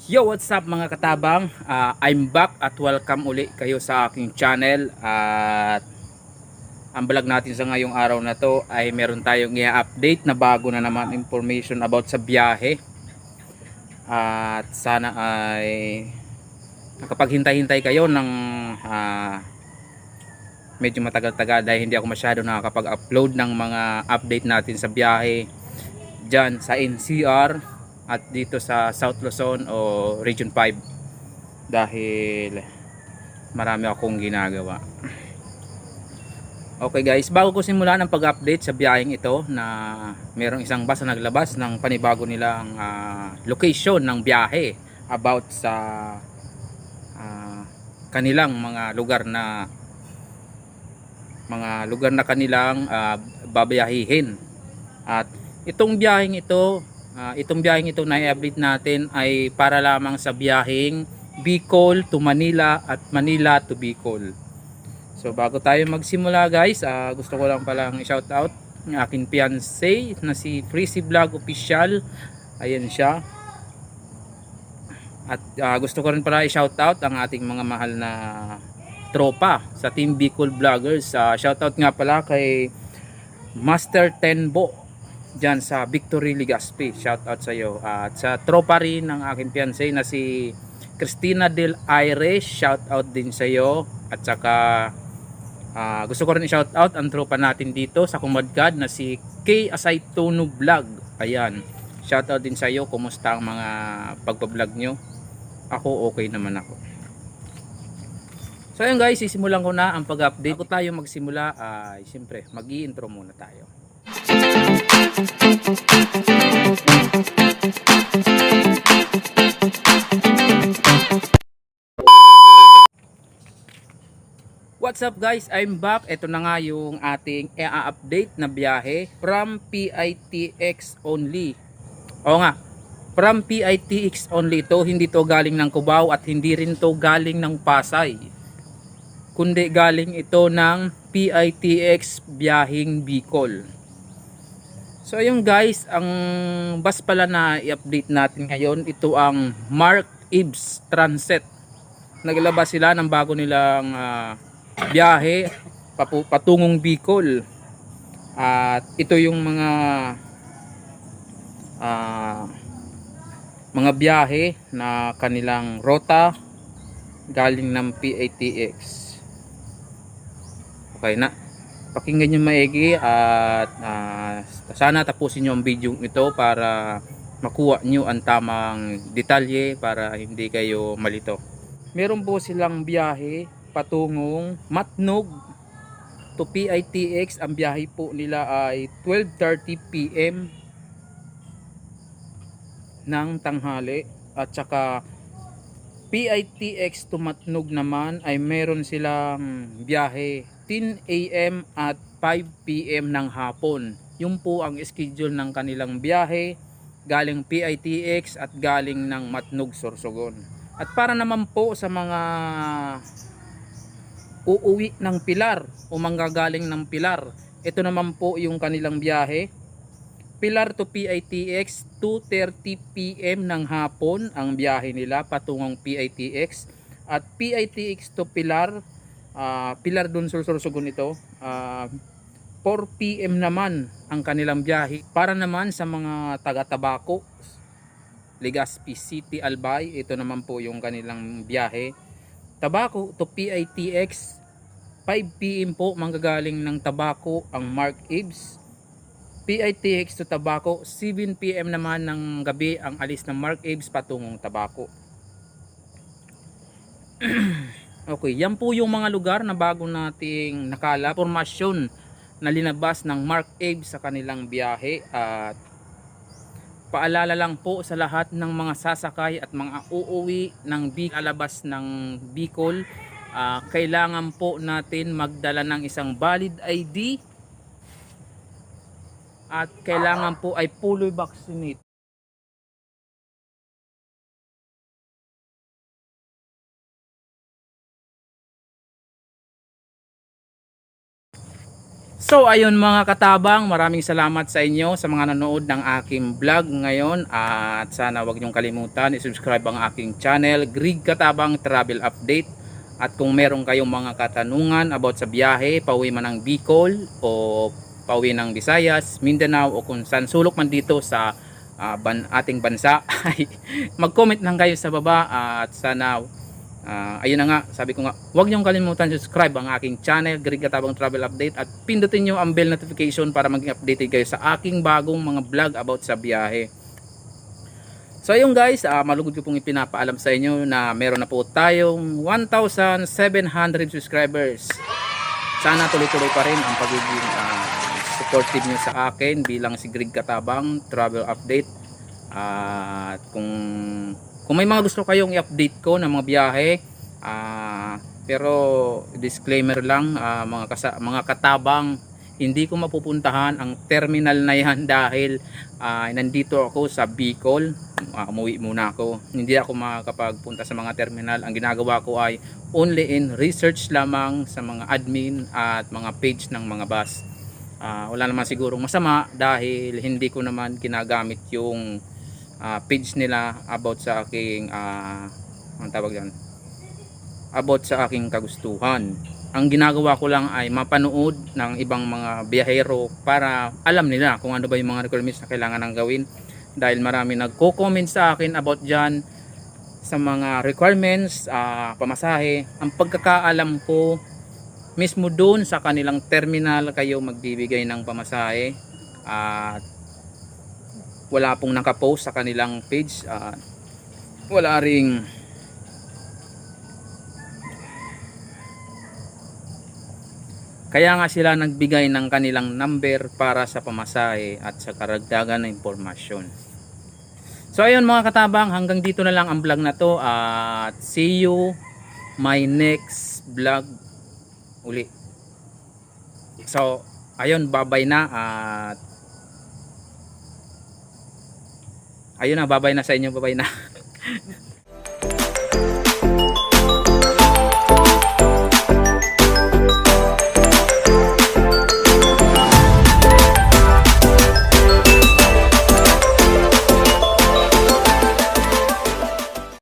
Yo, what's up mga katabang? I'm back at welcome uli kayo sa aking channel. At ang vlog natin sa ngayong araw na to ay meron tayong i-update na bago na naman information about sa biyahe. At sana ay nakapaghintay-hintay kayo ng medyo matagal-tagal dahil hindi ako masyado nakakapag-upload ng mga update natin sa biyahe dyan sa NCR at dito sa South Luzon o Region 5 dahil marami akong ginagawa. Okay guys, bago ko simulan ang pag-update sa biyaheng ito na merong isang bus na naglabas ng panibago nilang location ng biyahe about sa kanilang mga lugar na kanilang babayahihin. At itong biyaheng ito na i-update natin ay para lamang sa biyaheng Bicol to Manila at Manila to Bicol. So bago tayo magsimula guys, gusto ko lang palang i-shout out ng aking fiancé na si Freezy Vlog Official. Ayan siya. At gusto ko rin pala i-shout out ang ating mga mahal na tropa sa Team Bicol Vloggers. Shout out nga pala kay Master Tenbo dyan sa Victory Legazpi. Shout out sa iyo. At sa tropa rin ng aking fiancé na si Christina Del Aire, shout out din sa iyo. At saka gusto ko rin i-shout out ang tropa natin dito sa Kumadkad na si K Asaytono Vlog. Ayan, shout out din sa iyo. Kumusta ang mga pagpa-vlog nyo? Ako okay naman ako. So ayun guys, sisimulan ko na ang pag-update. Bago tayo magsimula, siyempre mag-i-intro muna tayo. What's up guys, I'm back. Ito na nga yung ating i-update na biyahe from PITX only. Oo nga, from PITX only to. Hindi to galing ng Cubao at hindi rin to galing ng Pasay, kundi galing ito ng PITX biyahing Bicol. So ayun guys, ang bus pala na i-update natin ngayon, ito ang Mark Ives Transit. Naglabas sila ng bago nilang biyahe patungong Bicol. At ito yung mga biyahe na kanilang rota galing ng PITX. Okay na, pakinggan nyo maigi at sana tapusin nyo ang video ito para makuha nyo ang tamang detalye para hindi kayo malito. Meron po silang biyahe patungong Matnog to PITX. Ang biyahe po nila ay 12:30 PM ng tanghali. At saka PITX to Matnog naman ay meron silang biyahe 10 AM at 5 PM ng hapon. Yun po ang schedule ng kanilang biyahe galing PITX at galing ng Matnog, Sorsogon. At para naman po sa mga uuwi ng Pilar o manggagaling ng Pilar, ito naman po yung kanilang biyahe. Pilar to PITX, 2:30 PM ng hapon ang biyahe nila patungong PITX. At PITX to Pilar, Pilar dun Sorsogon ito, 4 PM naman ang kanilang biyahe. Para naman sa mga taga Tabaco, Legazpi City, Albay, ito naman po yung kanilang biyahe. Tabaco to PITX, 5 PM po manggagaling ng Tabaco ang Mark Ives. PITX to Tabaco, 7 PM naman ng gabi ang alis ng Mark Ives patungong Tabaco. Okay, yan po yung mga lugar na bago nating nakala pormasyon na linabas ng Mark Ives sa kanilang biyahe. At paalala lang po sa lahat ng mga sasakay at mga uuwi ng alabas ng Bicol, kailangan po natin magdala ng isang valid ID at kailangan po ay fully vaccinate. So ayun mga katabang, maraming salamat sa inyo sa mga nanood ng aking vlog ngayon at sana wag niyong kalimutan i-subscribe ang aking channel Greg Katabang Travel Update at kung meron kayong mga katanungan about sa biyahe, pauwi man ng Bicol o pauwi ng Visayas, Mindanao o kung saan sulok man dito sa ating bansa ay mag-comment lang kayo sa baba at sana ayun na nga, sabi ko nga, huwag niyong kalimutan subscribe ang aking channel, Greg Katabang Travel Update at pindutin niyo ang bell notification para maging updated kayo sa aking bagong mga vlog about sa biyahe. So ayun guys, malugod ko pong ipinapaalam sa inyo na meron na po tayong 1,700 subscribers. Sana tuloy-tuloy pa rin ang pagiging supportive niyo sa akin bilang si Greg Katabang Travel Update. At kung may mga gusto kayong i-update ko ng mga biyahe, pero disclaimer lang, mga katabang, hindi ko mapupuntahan ang terminal na yan dahil nandito ako sa Bicol. Umuwi muna ako, hindi ako makakapagpunta sa mga terminal. Ang ginagawa ko ay only in research lamang sa mga admin at mga page ng mga bus. Wala naman sigurong masama dahil hindi ko naman ginagamit yung page nila about sa aking ang tawag yan, about sa aking kagustuhan. Ang ginagawa ko lang ay mapanood ng ibang mga biyahero para alam nila kung ano ba yung mga requirements na kailangan ng gawin, dahil marami nagko-comment sa akin about dyan sa mga requirements, pamasahe. Ang pagkakaalam ko, mismo doon sa kanilang terminal kayo magbibigay ng pamasahe at wala pong nakapost sa kanilang page, wala ring kaya nga sila nagbigay ng kanilang number para sa pamasahe at sa karagdagan na impormasyon. So ayun mga katabang, hanggang dito na lang ang vlog na to at see you my next vlog uli. So ayun, bye-bye na at ayun na, babay na sa inyo, babay na.